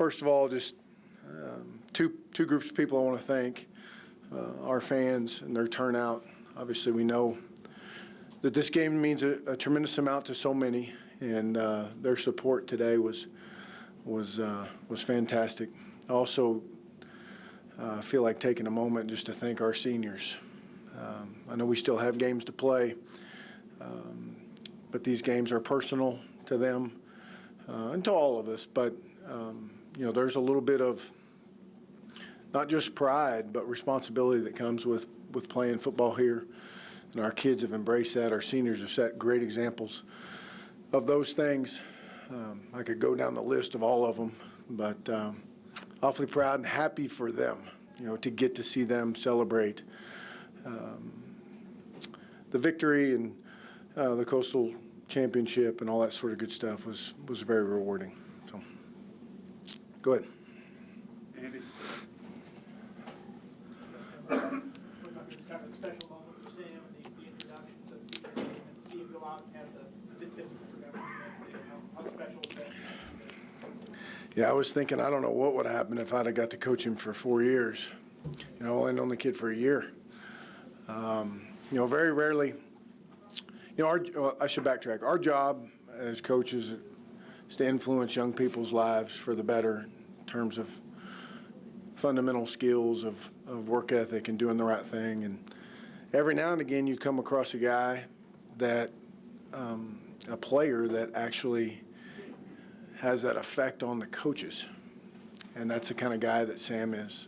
first of all, just two groups of people I want to thank. Our fans and their turnout. Obviously, we know that this game means a tremendous amount to so many, and their support today was fantastic. I also feel like taking a moment just to thank our seniors. I know we still have games to play, but these games are personal to them and to all of us. But there's a little bit of not just pride, but responsibility that comes with playing football here. And our kids have embraced that. Our seniors have set great examples of those things. I could go down the list of all of them, but awfully proud and happy for them, to get to see them celebrate the victory and the Coastal Championship and all that sort of good stuff was very rewarding. So, go ahead. Andy. It's kind of a special moment for Sam and the introduction to the senior game and see him go out and have the statistical production. How special is that? Yeah, I was thinking, I don't know what would have happened if I'd have got to coach him for 4 years. Only known the kid for a year. Very rarely, I should backtrack. Our job as coaches is to influence young people's lives for the better in terms of fundamental skills of work ethic and doing the right thing. And every now and again you come across a guy that, a player that actually has that effect on the coaches. And that's the kind of guy that Sam is.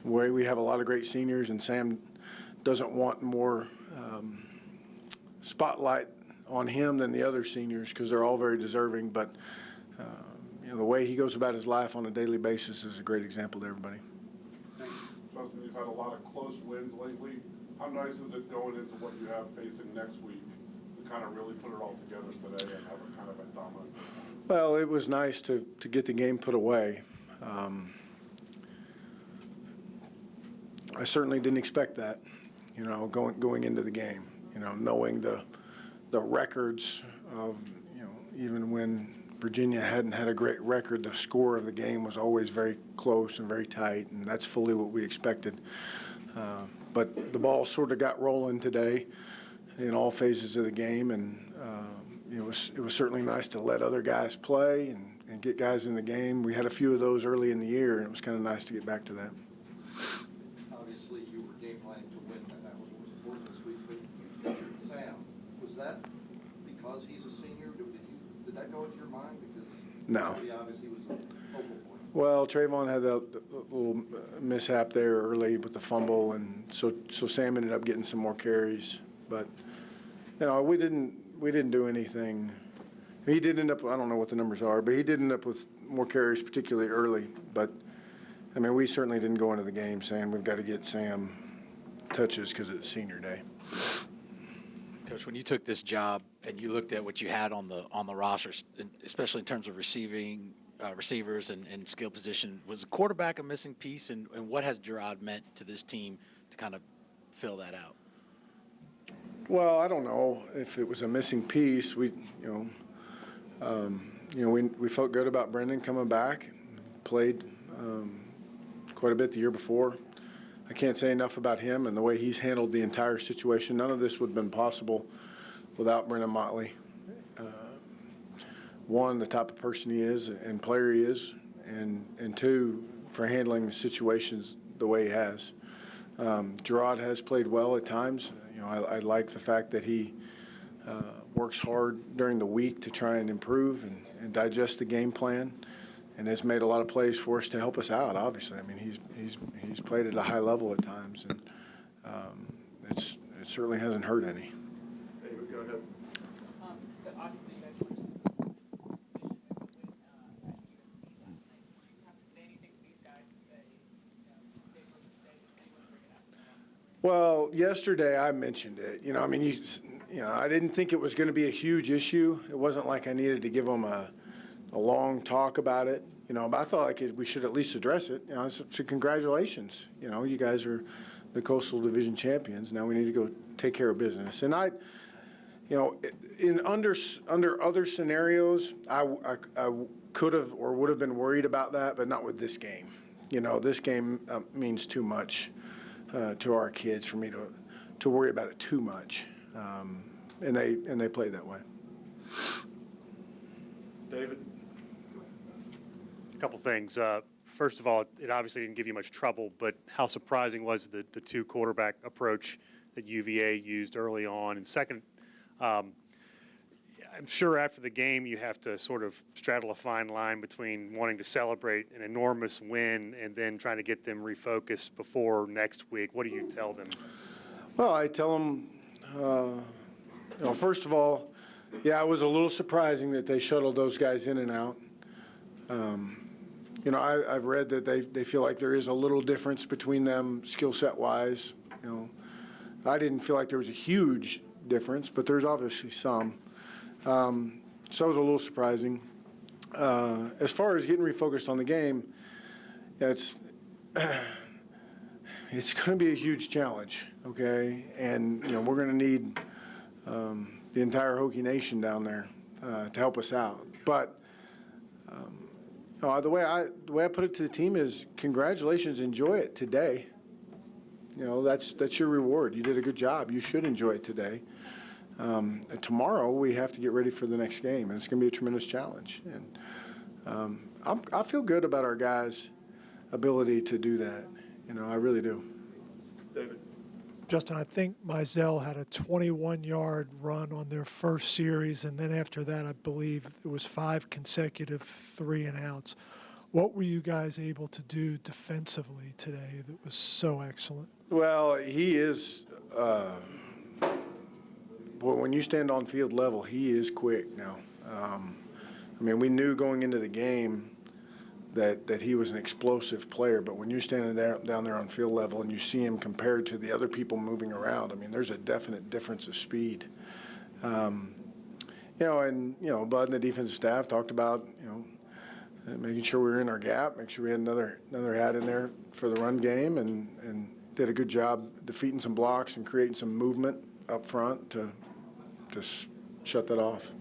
We have a lot of great seniors, and Sam doesn't want more spotlight on him than the other seniors because they're all very deserving. But the way he goes about his life on a daily basis is a great example to everybody. Justin, you've had a lot of close wins lately. How nice is it going into what you have facing next week to kind of really put it all together today and have it kind of a dominant? Well, it was nice to get the game put away. I certainly didn't expect that, going into the game, knowing the records of, even when Virginia hadn't had a great record, the score of the game was always very close and very tight, and that's fully what we expected. But the ball sort of got rolling today in all phases of the game, and it was certainly nice to let other guys play and get guys in the game. We had a few of those early in the year, and it was kind of nice to get back to that. Obviously, you were game planning to win, and that was what's important this week. But you featured Sam. Was that because he's a senior? Did that go into your mind? Because No. he obviously was a focal point. Well, Trayvon had that little mishap there early with the fumble, and so Sam ended up getting some more carries. But we didn't do anything. He did end up, I don't know what the numbers are, but he did end up with more carries, particularly early. But we certainly didn't go into the game saying we've got to get Sam touches because it's senior day. Coach, when you took this job and you looked at what you had on the roster, especially in terms of receivers and skill position, was the quarterback a missing piece, and what has Jerod meant to this team to kind of fill that out? Well, I don't know if it was a missing piece. We felt good about Brendan coming back. Played quite a bit the year before. I can't say enough about him and the way he's handled the entire situation. None of this would have been possible without Brendan Motley. One, the type of person he is and player he is, and two, for handling the situations the way he has. Jerod has played well at times. I like the fact that he works hard during the week to try and improve and digest the game plan, and has made a lot of plays for us to help us out. Obviously, he's played at a high level at times, and it certainly hasn't hurt any. David, go ahead. So obviously you guys were division at UNC last night. Do you have to say anything to these guys to say, stay for this day? Did anyone bring it up? Well, yesterday I mentioned it. I didn't think it was going to be a huge issue. It wasn't like I needed to give them a long talk about it. But I thought we should at least address it. So congratulations. You guys are the Coastal Division champions. Now we need to go take care of business. And you know, in under other scenarios, I could have or would have been worried about that, but not with this game. You know, this game means too much to our kids for me to worry about it too much, and they played that way. David? A couple things. First of all, it obviously didn't give you much trouble, but how surprising was the two quarterback approach that UVA used early on? And second, I'm sure after the game you have to sort of straddle a fine line between wanting to celebrate an enormous win and then trying to get them refocused before next week. What do you tell them? Well, I tell them, you know, first of all, yeah, it was a little surprising that they shuttled those guys in and out. You know, I've read that they feel like there is a little difference between them skill set wise. You know, I didn't feel like there was a huge difference, but there's obviously some. So it was a little surprising. As far as getting refocused on the game, yeah, it's going to be a huge challenge, okay? And, you know, we're going to need the entire Hokie Nation down there to help us out. But the way I put it to the team is, congratulations, enjoy it today. You know, that's your reward. You did a good job. You should enjoy it today. And tomorrow we have to get ready for the next game, and it's going to be a tremendous challenge. And I feel good about our guys' ability to do that. You know, I really do. David? Justin, I think Mizell had a 21-yard run on their first series, and then after that, I believe it was 5 consecutive 3-and-outs. What were you guys able to do defensively today that was so excellent? Well, he is. When you stand on field level, he is quick now. I mean, we knew going into the game that he was an explosive player, but when you're standing down there on field level and you see him compared to the other people moving around, I mean, there's a definite difference of speed. You know, and, you know, Bud and the defensive staff talked about, you know, making sure we were in our gap, make sure we had another hat in there for the run game, and did a good job defeating some blocks and creating some movement up front to shut that off.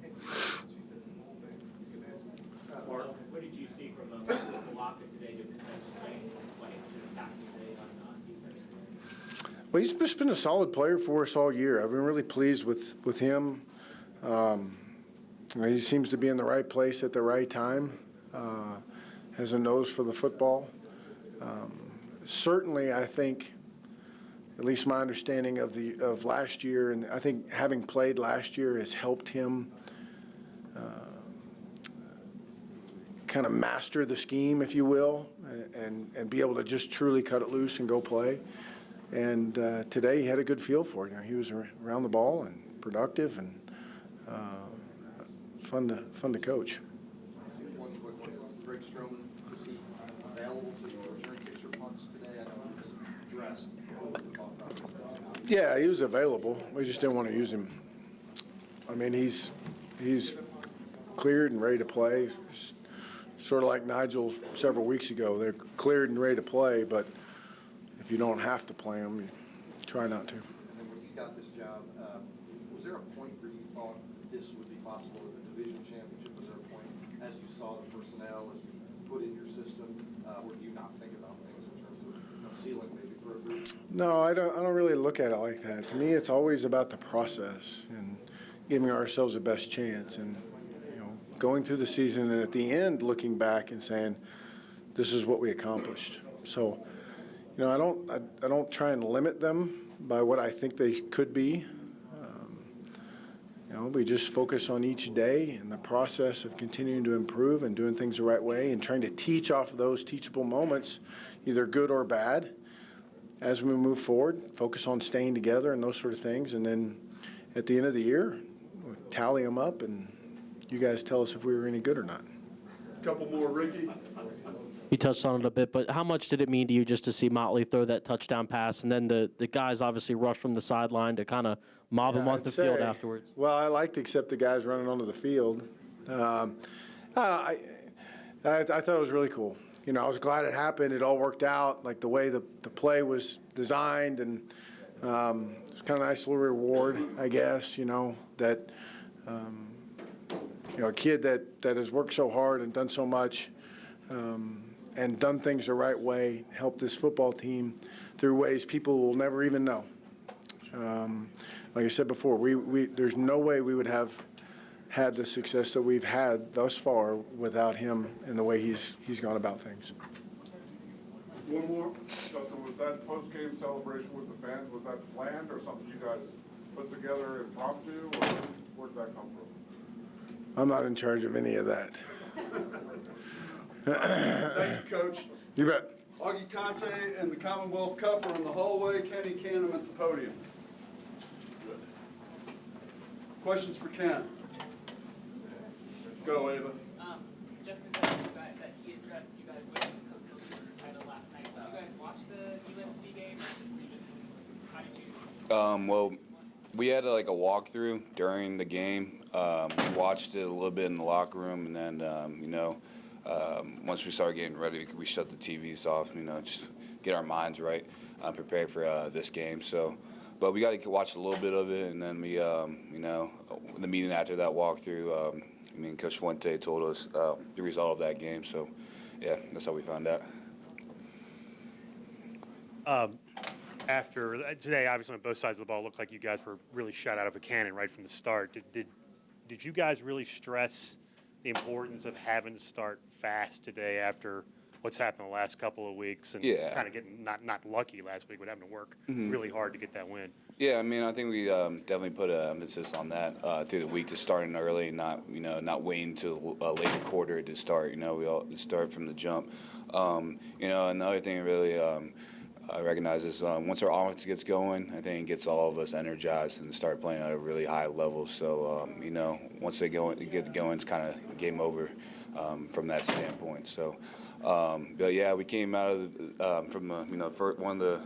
What did you see from Motuapuaka today that changed what he should have gotten today on defense? Well, he's just been a solid player for us all year. I've been really pleased with him. He seems to be in the right place at the right time. Has a nose for the football. Certainly, I think, at least my understanding of last year, and I think having played last year has helped him kind of master the scheme, if you will, and be able to just truly cut it loose and go play. And today he had a good feel for it. You know, he was around the ball and productive and fun to coach. One quick one. Greg Stroman, was he available to return kicks or punts today? I know he was dressed. What was the thought process? Yeah, he was available. We just didn't want to use him. I mean, he's cleared and ready to play. Sort of like Nigel several weeks ago. They're cleared and ready to play, but if you don't have to play them, you try not to. And then when you got this job, was there a point where you thought this would be possible with the division championship? Was there a point, as you saw the personnel, as you put in your system, where you not think about things in terms of a ceiling maybe for a group? No, I don't really look at it like that. To me, it's always about the process and giving ourselves the best chance, and going through the season, and at the end looking back and saying, this is what we accomplished. So, I don't try and limit them by what I think they could be. We just focus on each day and the process of continuing to improve and doing things the right way and trying to teach off of those teachable moments, either good or bad, as we move forward. Focus on staying together and those sort of things, and then at the end of the year, we'll tally them up and you guys tell us if we were any good or not. A couple more, Ricky. You touched on it a bit, but how much did it mean to you just to see Motley throw that touchdown pass, and then the guys obviously rush from the sideline to kind of mob him onto the field afterwards? Well, I liked except the guys running onto the field. I thought it was really cool. I was glad it happened. It all worked out, like the way the play was designed, and It's kind of a nice little reward, I guess, that, a kid that has worked so hard and done so much and done things the right way, helped this football team through ways people will never even know. Like I said before, there's no way we would have had the success that we've had thus far without him and the way he's gone about things. One more. Justin, was that post-game celebration with the fans, was that planned or something you guys put together impromptu, or where'd that come from? I'm not in charge of any of that. Thank you, Coach. You bet. Augie Conte and the Commonwealth Cup are in the hallway. Ken Ekanem at the podium. Questions for Ken? Go, Ava. Justin said that he addressed you guys winning the Coastal Quarter title last night. Did you guys watch the UNC game? Or you just, how did you? Well, we had like a walkthrough during the game. We watched it a little bit in the locker room, and then once we started getting ready, we shut the TVs off. Just get our minds right, prepare for this game. So, but we got to watch a little bit of it, and then we, the meeting after that walkthrough. Coach Fuente told us the result of that game. So, yeah, that's how we found out. After today, obviously on both sides of the ball, it looked like you guys were really shot out of a cannon right from the start. Did you guys really stress the importance of having to start fast today after what's happened the last couple of weeks and Yeah. kind of getting not lucky last week, but having to work really hard to get that win? Yeah, I think we definitely put an emphasis on that through the week, to starting early, not waiting till a later quarter to start. We all start from the jump. Another thing really I recognize is once our offense gets going, I think it gets all of us energized and start playing at a really high level. So once they get going, it's kind of game over from that standpoint. So, but yeah, we came out of from one of the.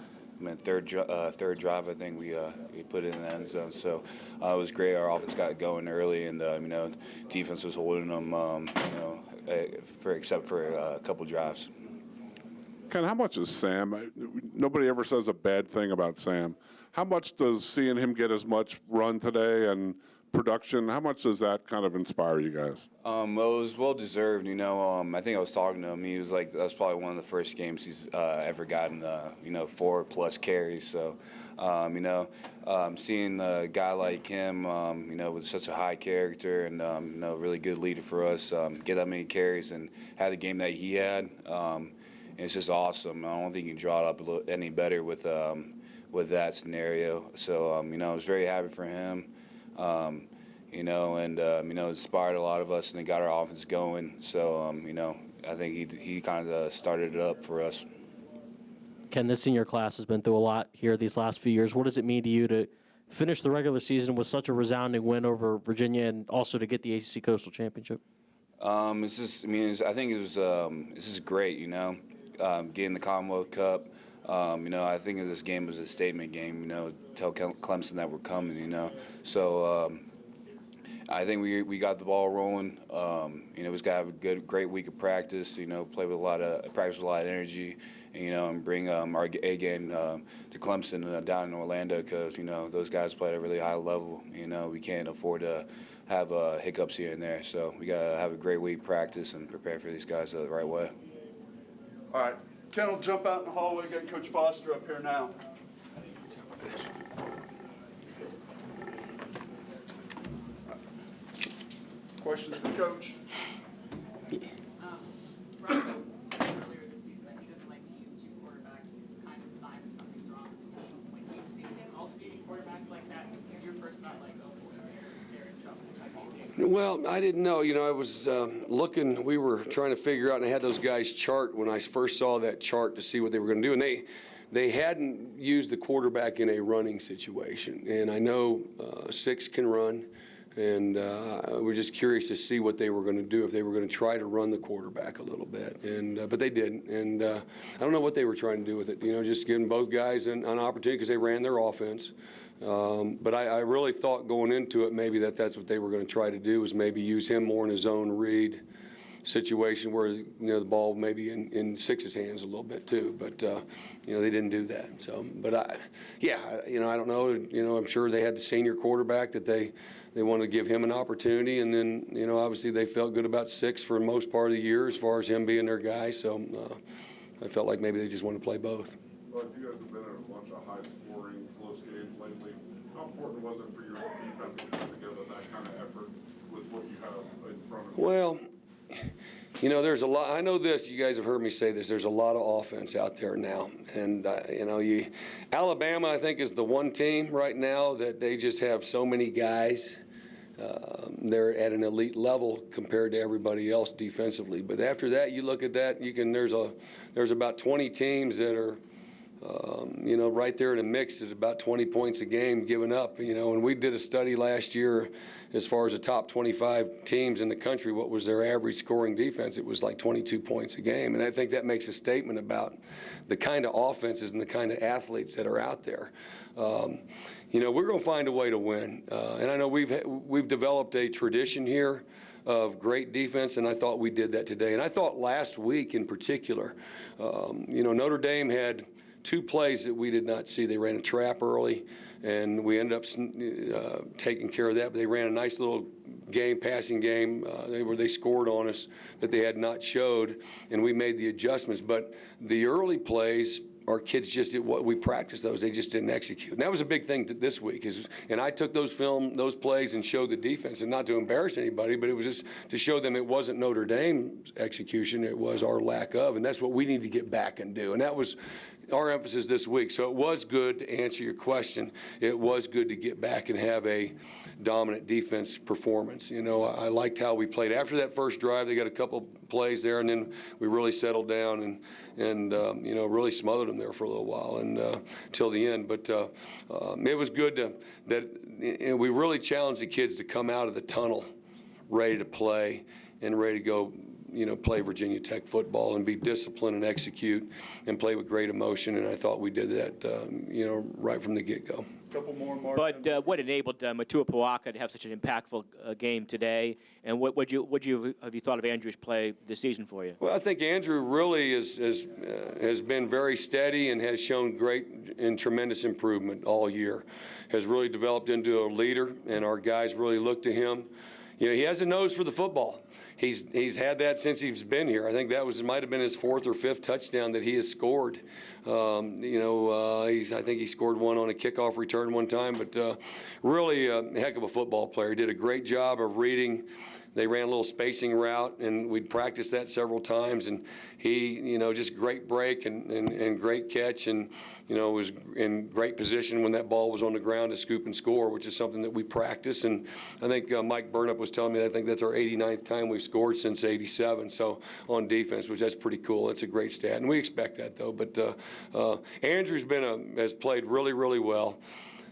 Third drive, I think we put it in the end zone. So it was great. Our offense got going early, and defense was holding them, except for a couple drives. Ken, how much is Sam? Nobody ever says a bad thing about Sam. How much does seeing him get as much run today and production, how much does that kind of inspire you guys? Well, it was well deserved. I think I was talking to him. He was like, that was probably one of the first games he's ever gotten 4+ carries. So, seeing a guy like him, with such a high character and really good leader for us, get that many carries and have the game that he had, it's just awesome. I don't think you can draw it up any better with that scenario. So, I was very happy for him. Inspired a lot of us, and it got our offense going. So, I think he kind of started it up for us. Ken, this senior class has been through a lot here these last few years. What does it mean to you to finish the regular season with such a resounding win over Virginia and also to get the ACC Coastal Championship? It's just, I think it's just great, getting the Commonwealth Cup. I think this game was a statement game, tell Clemson that we're coming, So I think we got the ball rolling. We just got to have a great week of practice, play with practice with a lot of energy, and bring our A game to Clemson down in Orlando because, those guys play at a really high level. We can't afford to have hiccups here and there. So we got to have a great week practice and prepare for these guys the right way. All right. Ken will jump out in the hallway, get Coach Foster up here now. Questions for Coach? Rocco said earlier this season that he doesn't like to use 2 quarterbacks. It's kind of a sign that something's wrong with the team. When you see him alternating quarterbacks like that, your first thought like, oh boy, they're in trouble. Well, I didn't know. I was looking. We were trying to figure out, and I had those guys chart when I first saw that chart to see what they were going to do, and they hadn't used the quarterback in a running situation. And I know 6 can run, and we're just curious to see what they were going to do, if they were going to try to run the quarterback a little bit. And but they didn't, and I don't know what they were trying to do with it. Just giving both guys an opportunity because they ran their offense. But I really thought going into it maybe that's what they were going to try to do, was maybe use him more in his own read situation where, you know, the ball maybe in Six's hands a little bit too, but, you know, they didn't do that. So, but you know, I don't know, you know, I'm sure they had the senior quarterback that they wanted to give him an opportunity, and then, you know, obviously they felt good about Six for the most part of the year as far as him being their guy, so I felt like maybe they just wanted to play both. Well, you guys have been in a bunch of high-scoring, close games lately. How important was it for your defense to put together that kind of effort with what you have in front of you? Well, you know, there's a lot. I know this. You guys have heard me say this. There's a lot of offense out there now, and you know, Alabama, I think, is the one team right now that they just have so many guys. They're at an elite level compared to everybody else defensively. But after that, you look at that. There's about 20 teams that are. You know, right there in the mix is about 20 points a game given up. You know, and we did a study last year as far as the top 25 teams in the country, what was their average scoring defense? It was like 22 points a game. And I think that makes a statement about the kind of offenses and the kind of athletes that are out there. You know, we're going to find a way to win. And I know we've developed a tradition here of great defense, and I thought we did that today. And I thought last week in particular, you know, Notre Dame had 2 plays that we did not see. They ran a trap early, and we ended up taking care of that. But they ran a nice little passing game, where they scored on us that they had not showed, and we made the adjustments. But the early plays, our kids just did what we practiced those. They just didn't execute. And that was a big thing this week. And I took those plays and showed the defense, and not to embarrass anybody, but it was just to show them it wasn't Notre Dame's execution, it was our lack of, and that's what we need to get back and do. And that was our emphasis this week. So it was good, to answer your question, it was good to get back and have a dominant defense performance. You know, I liked how we played. After that first drive, they got a couple plays there, and then we really settled down and you know, really smothered them there for a little while and till the end. But it was good that we really challenged the kids to come out of the tunnel ready to play and ready to go, you know, play Virginia Tech football and be disciplined and execute and play with great emotion. And I thought we did that, you know, right from the get-go. Couple more, Mark. But what enabled Motuapuaka to have such an impactful game today? And what have you thought of Andrew's play this season for you? Well, I think Andrew really has been very steady and has shown great and tremendous improvement all year. Has really developed into a leader, and our guys really look to him. You know, he has a nose for the football. He's had that since he's been here. I think that might have been his 4th or 5th touchdown that he has scored. You know, I think he scored one on a kickoff return one time, but really a heck of a football player. He did a great job of reading. They ran a little spacing route, and we'd practiced that several times. And he, you know, just great break and great catch, and, you know, was in great position when that ball was on the ground to scoop and score, which is something that we practice. And I think Mike Burnup was telling me, I think that's our 89th time we've scored since '87. So on defense, which that's pretty cool. That's a great stat, and we expect that though. But Andrew's has played really, really well.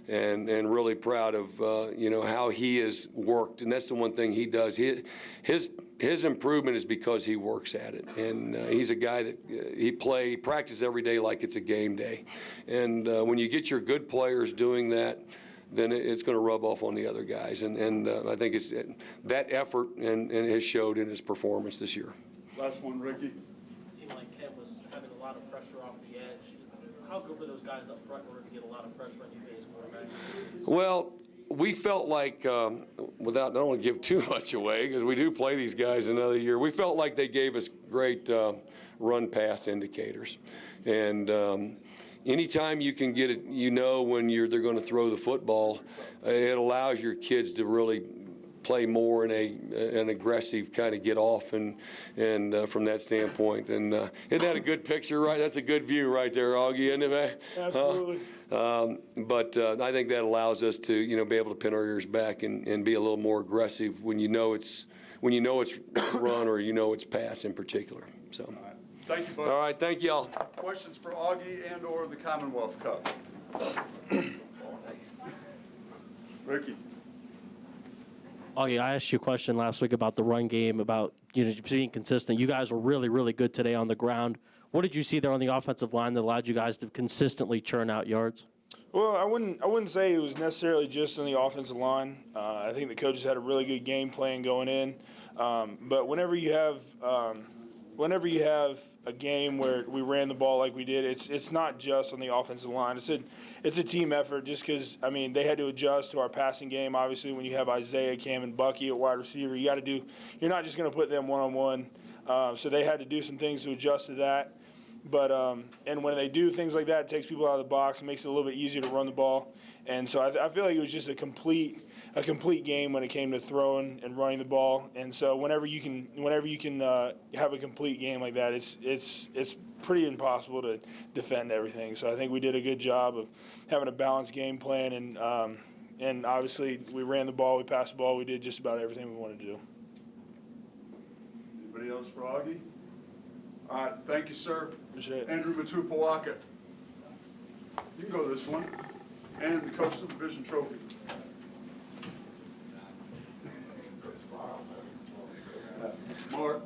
And really proud of you know, how he has worked, and that's the one thing he does. His improvement is because he works at it, and he's a guy that he practices every day like it's a game day. And when you get your good players doing that, then it's going to rub off on the other guys. And I think it's that effort and has showed in his performance this year. Last one, Ricky. It seemed like Ken was having a lot of pressure off the edge. How good were those guys up front in order to get a lot of pressure on UVA's quarterback? Well, we felt like, I don't want to give too much away because we do play these guys another year. We felt like they gave us great run-pass indicators. And anytime you can get it, you know when they're going to throw the football, it allows your kids to really play more in an aggressive kind of get off and from that standpoint. And isn't that a good picture, right? That's a good view right there, Augie, isn't it, man? Absolutely. But I think that allows us to, you know, be able to pin our ears back and be a little more aggressive when you know it's run or you know it's pass in particular. So. All right. Thank you, Bud. All right, thank y'all. Questions for Augie and/or the Commonwealth Cup? Ricky. Augie, I asked you a question last week about the run game, about, you know, being consistent. You guys were really, really good today on the ground. What did you see there on the offensive line that allowed you guys to consistently churn out yards? Well, I wouldn't say it was necessarily just on the offensive line. I think the coaches had a really good game plan going in. But whenever you have a game where we ran the ball like we did, it's not just on the offensive line. It's a team effort. Just because they had to adjust to our passing game. Obviously, when you have Isaiah, Cam, and Bucky at wide receiver, you got to do. You're not just going to put them one-on-one. So they had to do some things to adjust to that. But and when they do things like that, it takes people out of the box and makes it a little bit easier to run the ball. And so I feel like it was just a complete game when it came to throwing and running the ball. And so whenever you can have a complete game like that, it's pretty impossible to defend everything. So I think we did a good job of having a balanced game plan, and obviously we ran the ball, we passed the ball, we did just about everything we wanted to do. Anybody else for Augie? All right, thank you, sir. Appreciate it. Andrew Motuapuaka. You can go this one. And the Coastal Division Trophy. Mark.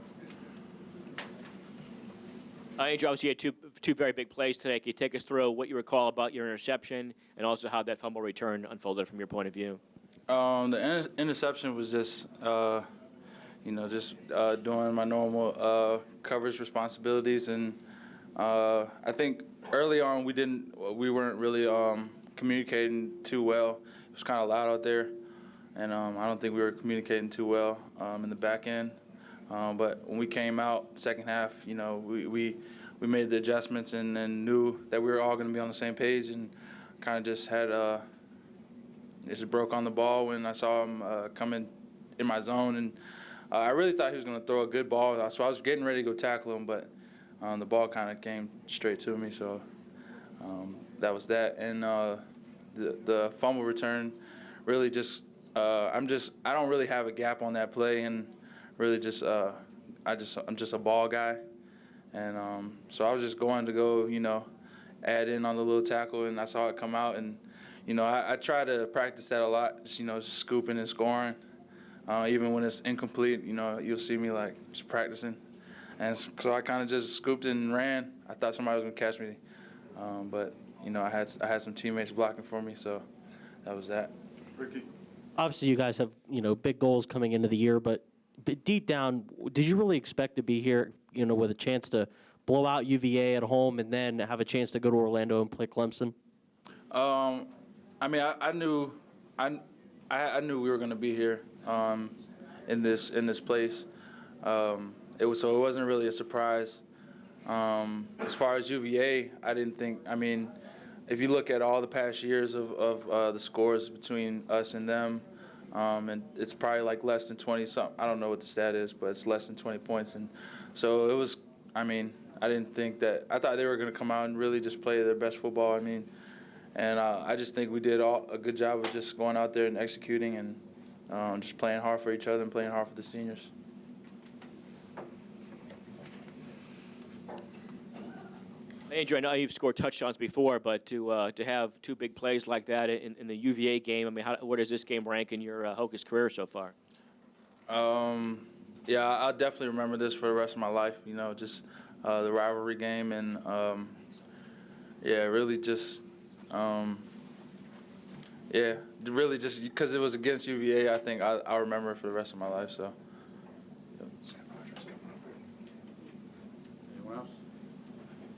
Andrew, obviously you had two very big plays today. Can you take us through what you recall about your interception and also how that fumble return unfolded from your point of view? The interception was just, doing my normal coverage responsibilities, and I think early on we weren't really communicating too well. It was kind of loud out there, and I don't think we were communicating too well in the back end. But when we came out second half, we made the adjustments and knew that we were all going to be on the same page, and kind of just had just broke on the ball when I saw him coming in my zone, and I really thought he was going to throw a good ball, so I was getting ready to go tackle him, but the ball kind of came straight to me, so that was that. And the fumble return, really just I don't really have a gap on that play, and really just I'm just a ball guy, and so I was just going to go add in on the little tackle, and I saw it come out, and I try to practice that a lot, just scooping and scoring. Even when it's incomplete, you'll see me just practicing. And so I kind of just scooped and ran. I thought somebody was going to catch me. But, I had some teammates blocking for me, so that was that. Ricky. Obviously, you guys have, big goals coming into the year, but deep down, did you really expect to be here, with a chance to blow out UVA at home and then have a chance to go to Orlando and play Clemson? I knew we were going to be here in this place. It wasn't really a surprise. As far as UVA, I didn't think. If you look at all the past years of the scores between us and them, and it's probably less than 20 something. I don't know what the stat is, but it's less than 20 points. And so it was. I didn't think that. I thought they were going to come out and really just play their best football. And I just think we did a good job of just going out there and executing and just playing hard for each other and playing hard for the seniors. Andrew, I know you've scored touchdowns before, but to have two big plays like that in the UVA game, where does this game rank in your Hokies career so far? Yeah, I'll definitely remember this for the rest of my life. Just the rivalry game, and really just. Really just because it was against UVA, I think I'll remember it for the rest of my life. So. Anyone else?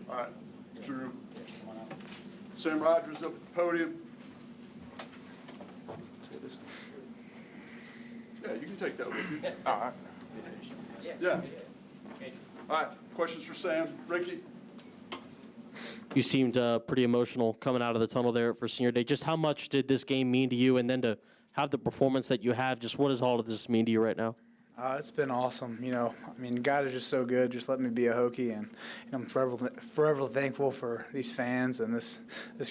All right, Drew. Sam Rogers up at the podium. Yeah, you can take that with you. All right. Yeah. All right, questions for Sam? Ricky? You seemed pretty emotional coming out of the tunnel there for senior day. Just how much did this game mean to you? And then to have the performance that you have, just what does all of this mean to you right now? It's been awesome. God is just so good. Just let me be a Hokie, and I'm forever thankful for these fans and this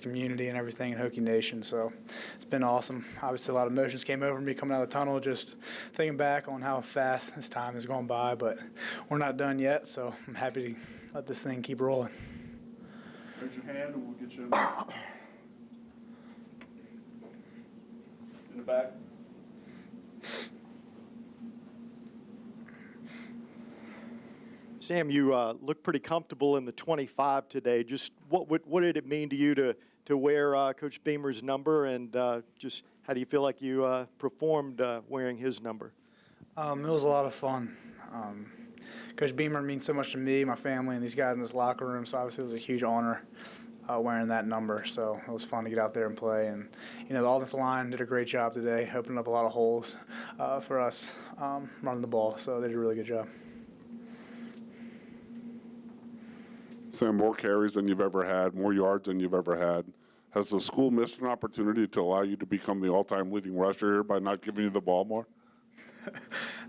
community and everything in Hokie Nation. So it's been awesome. Obviously, a lot of emotions came over me coming out of the tunnel, just thinking back on how fast this time has gone by. But we're not done yet, so I'm happy to let this thing keep rolling. Raise your hand and we'll get you in the back. Sam, you look pretty comfortable in the 25 today. Just what did it mean to you to to wear Coach Beamer's number, and just how do you feel like you performed wearing his number? It was a lot of fun. Coach Beamer means so much to me, my family, and these guys in this locker room, so obviously it was a huge honor wearing that number. So it was fun to get out there and play. And, the offensive line did a great job today, opening up a lot of holes for us running the ball. So they did a really good job. Sam, more carries than you've ever had, more yards than you've ever had. Has the school missed an opportunity to allow you to become the all-time leading rusher here by not giving you the ball more?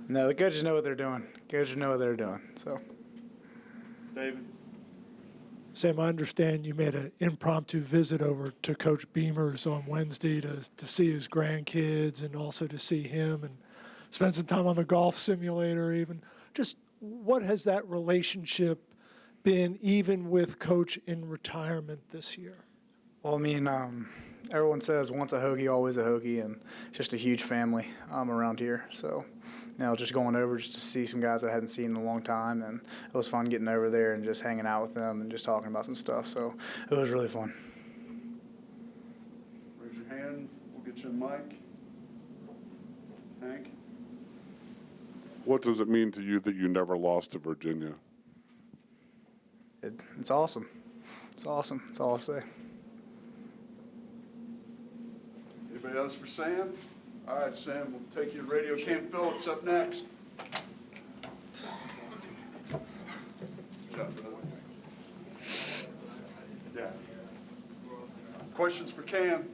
No, the coaches know what they're doing. Coaches know what they're doing. So, David? Sam, I understand you made an impromptu visit over to Coach Beamer's on Wednesday to see his grandkids and also to see him and spend some time on the golf simulator even. Just what has that relationship been even with Coach in retirement this year? well, I mean, everyone says once a Hokie, always a Hokie, and it's just a huge family around here. So, just going over just to see some guys I hadn't seen in a long time, and it was fun getting over there and just hanging out with them and just talking about some stuff. So it was really fun. Raise your hand. We'll get you a mic. Hank? What does it mean to you that you never lost to Virginia? It's awesome. It's awesome. That's all I'll say. Anybody else for Sam? All right, Sam, we'll take you to Radio Camp Phillips up next. Yeah. Questions for Cam?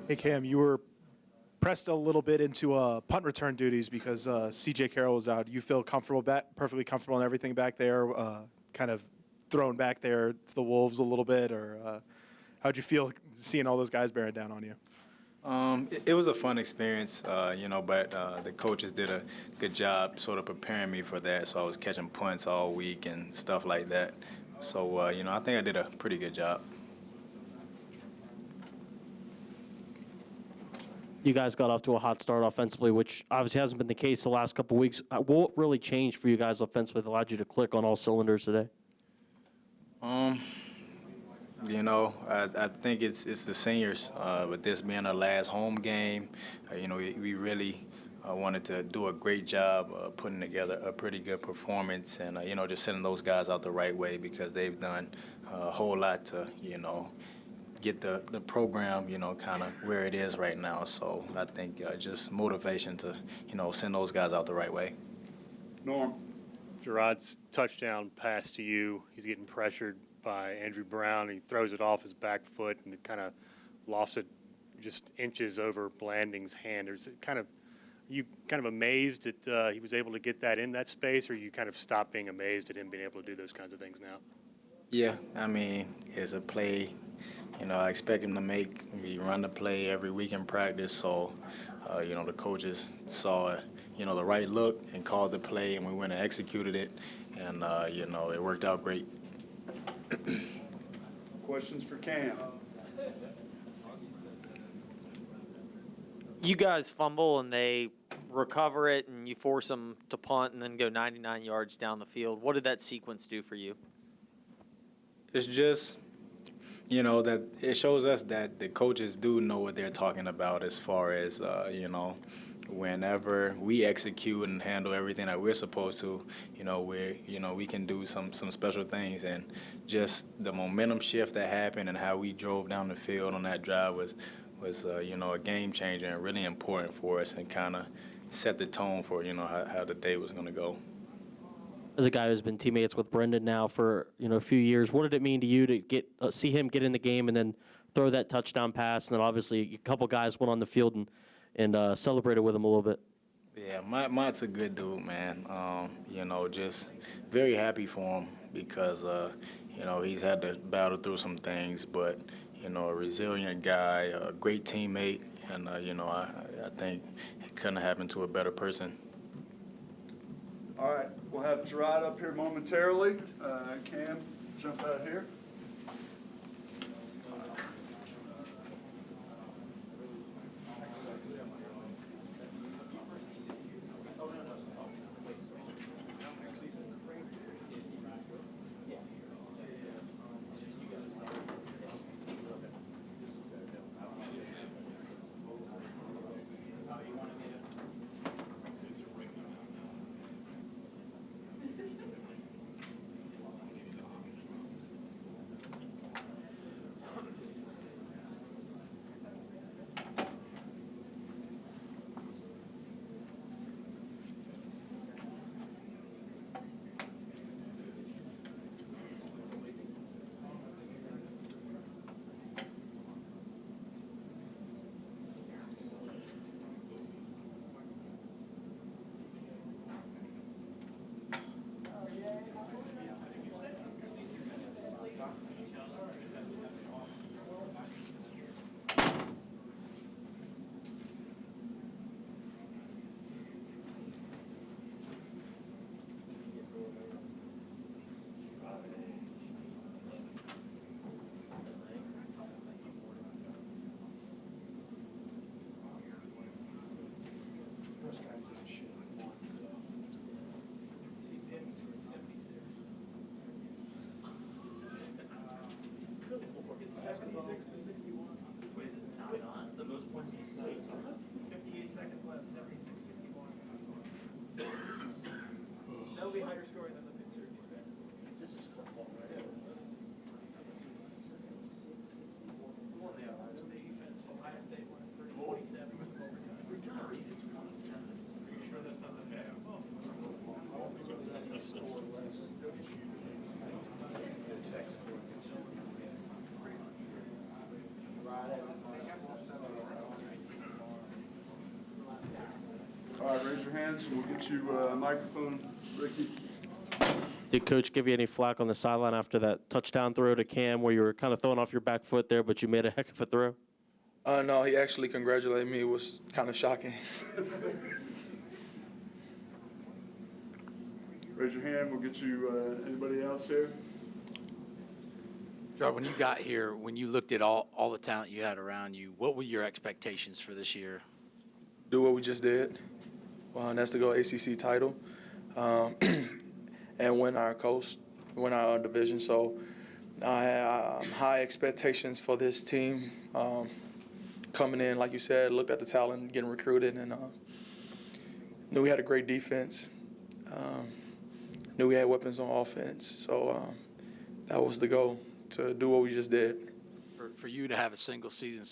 Hey, Cam, you were pressed a little bit into punt return duties because C.J. Carroll was out. You feel comfortable, perfectly comfortable in everything back there, kind of thrown back there to the Wolves a little bit, or how'd you feel seeing all those guys bearing down on you? It was a fun experience, but the coaches did a good job sort of preparing me for that, so I was catching punts all week and stuff like that. So, I think I did a pretty good job. You guys got off to a hot start offensively, which obviously hasn't been the case the last couple of weeks. What really changed for you guys offensively that allowed you to click on all cylinders today? I think it's the seniors. With this being our last home game, we really wanted to do a great job putting together a pretty good performance and, just sending those guys out the right way because they've done a whole lot to, get the program, kind of where it is right now. So I think just motivation to, send those guys out the right way. Norm. Jerod's touchdown pass to you, he's getting pressured by Andrew Brown. He throws it off his back foot and it kind of lofts it just inches over Blanding's hand. Are you kind of amazed that he was able to get that in that space, or you kind of stop being amazed at him being able to do those kinds of things now? Yeah, it's a play. I expect him to make. We run the play every week in practice, so the coaches saw the right look and called the play, and we went and executed it, and it worked out great. Questions for Cam? You guys fumble and they recover it, and you force them to punt and then go 99 yards down the field. What did that sequence do for you? It's just, that it shows us that the coaches do know what they're talking about as far as, whenever we execute and handle everything that we're supposed to, we can do some special things. And just the momentum shift that happened and how we drove down the field on that drive was a game changer and really important for us and kind of set the tone for, how the day was going to go. As a guy who's been teammates with Brendan now for a few years, what did it mean to you to see him get in the game and then throw that touchdown pass? And then obviously a couple guys went on the field and celebrated with him a little bit. Yeah, Mott's a good dude, man. Just very happy for him because he's had to battle through some things, but a resilient guy, a great teammate, and I think it couldn't have happened to a better person. All right, we'll have Jerod up here momentarily. Cam, jump out here. All right, raise your hands and we'll get you a microphone, Ricky. Did Coach give you any flack on the sideline after that touchdown throw to Cam where you were kind of throwing off your back foot there, but you made a heck of a throw? No, he actually congratulated me. It was kind of shocking. Raise your hand. We'll get you anybody else here. Jerod, when you got here, when you looked at all the talent you had around you, what were your expectations for this year? Do what we just did, and that's to go ACC title, and win our coast, win our division. So I have high expectations for this team coming in. Like you said, looked at the talent, getting recruited, and knew we had a great defense. Knew we had weapons on offense. So that was the goal, to do what we just did. For you to have a single season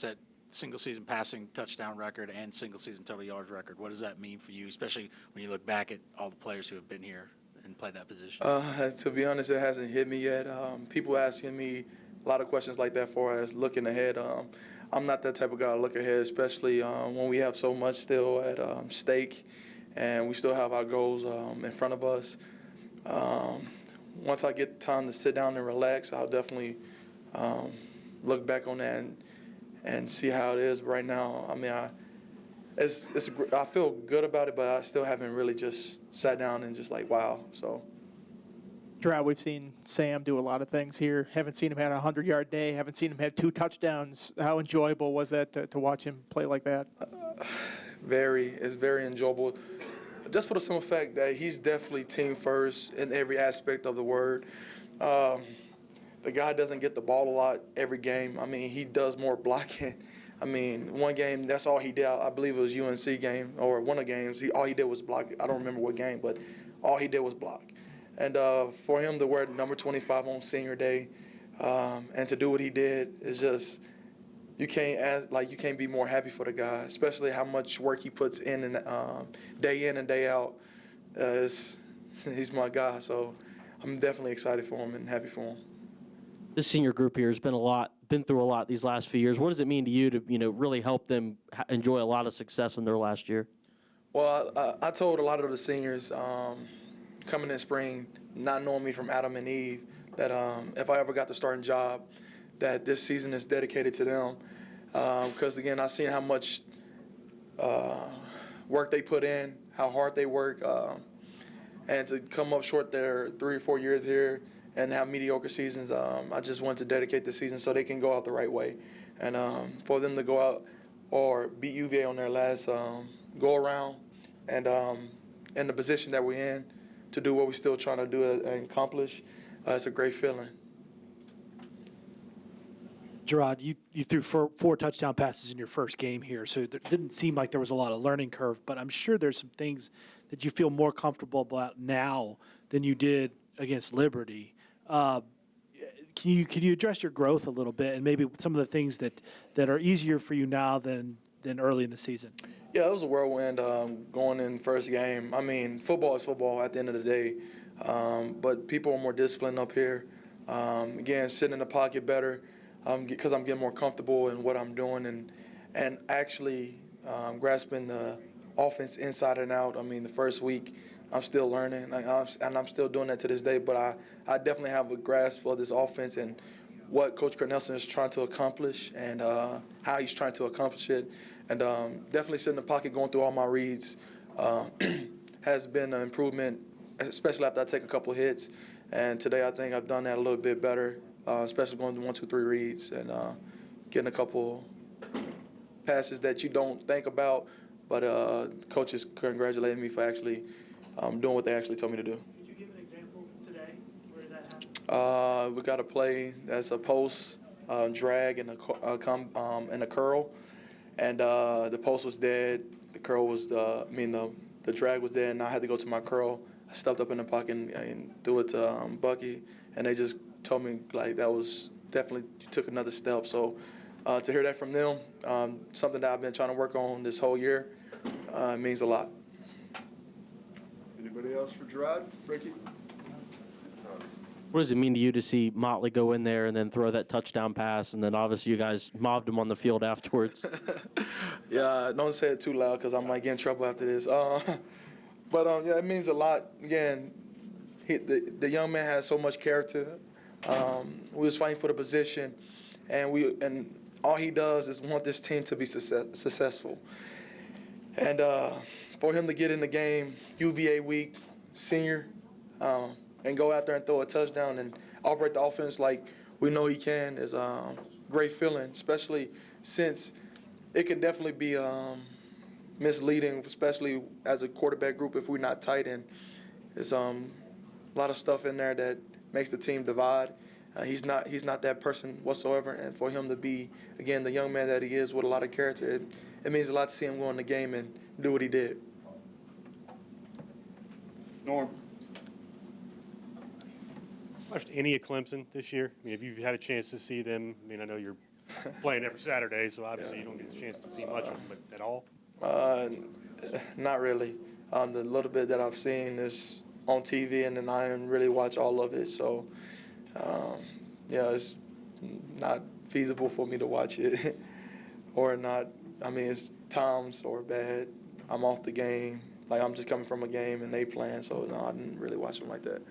passing touchdown record and single season total yards record, what does that mean for you, especially when you look back at all the players who have been here and played that position? To be honest, it hasn't hit me yet. People asking me a lot of questions like that for us looking ahead. I'm not that type of guy to look ahead, especially when we have so much still at stake and we still have our goals in front of us. Once I get time to sit down and relax, I'll definitely look back on that and see how it is. But right now, I mean, I feel good about it, but I still haven't really just sat down and just like, wow. So, Jerod, we've seen Sam do a lot of things here. Haven't seen him had a 100-yard day. Haven't seen him have 2 touchdowns. How enjoyable was that to watch him play like that? It's very enjoyable. Just for the simple fact that he's definitely team first in every aspect of the word. The guy doesn't get the ball a lot every game. I mean, he does more blocking. I mean, one game, that's all he did. I believe it was UNC game or one of the games. All he did was block. I don't remember what game, but all he did was block. And for him to wear number 25 on senior day and to do what he did is just, you can't be more happy for the guy, especially how much work he puts in and day out. He's my guy, so I'm definitely excited for him and happy for him. This senior group here has been through a lot these last few years. What does it mean to you to really help them enjoy a lot of success in their last year? Well, I told a lot of the seniors coming in spring, not knowing me from Adam and Eve, that if I ever got the starting job, that this season is dedicated to them. Because, again, I've seen how much work they put in, how hard they work, and to come up short there 3 or 4 years here and have mediocre seasons, I just want to dedicate the season so they can go out the right way. And for them to go out or beat UVA on their last go-around and in the position that we're in to do what we're still trying to do and accomplish, it's a great feeling. Jerod, you threw 4 touchdown passes in your first game here, so it didn't seem like there was a lot of learning curve, but I'm sure there's some things that you feel more comfortable about now than you did against Liberty. Can you address your growth a little bit and maybe some of the things that are easier for you now than early in the season? Yeah, it was a whirlwind going in first game. I mean, football is football at the end of the day, but people are more disciplined up here. Again, sitting in the pocket better because I'm getting more comfortable in what I'm doing and actually grasping the offense inside and out. I mean, the first week I'm still learning, and I'm still doing that to this day, but I definitely have a grasp of this offense and what Coach Nelson is trying to accomplish and how he's trying to accomplish it. And definitely sitting in the pocket, going through all my reads has been an improvement, especially after I take a couple of hits. And today I think I've done that a little bit better, especially going to 1, 2, 3 reads and getting a couple passes that you don't think about, but coaches congratulated me for actually doing what they actually told me to do. Could you give an example today where that happened? We got a play that's a post, drag, and a curl. And the post was dead. The curl was, the drag was dead, and I had to go to my curl. I stepped up in the pocket and threw it to Bucky, and they just told me, like, that was definitely, you took another step. So to hear that from them, something that I've been trying to work on this whole year, means a lot. Anybody else for Jerod? Ricky? What does it mean to you to see Motley go in there and then throw that touchdown pass, and then obviously you guys mobbed him on the field afterwards? Yeah, don't say it too loud because I might get in trouble after this. But yeah, it means a lot. Again, the young man has so much character. We was fighting for the position, and all he does is want this team to be successful. And for him to get in the game, UVA week, senior, and go out there and throw a touchdown and operate the offense like we know he can is a great feeling, especially since it can definitely be misleading, especially as a quarterback group if we're not tight end. There's a lot of stuff in there that makes the team divide. He's not that person whatsoever, and for him to be, again, the young man that he is with a lot of character, it means a lot to see him go in the game and do what he did. Norm. Watched any of Clemson this year? I mean, have you had a chance to see them? I mean, I know you're playing every Saturday, so obviously you don't get a chance to see much of them, but at all? Not really. The little bit that I've seen is on TV, and then I didn't really watch all of it. So, yeah, it's not feasible for me to watch it or not. I mean, it's times or bad. I'm off the game. Like, I'm just coming from a game, and they playing, so no, I didn't really watch them like that.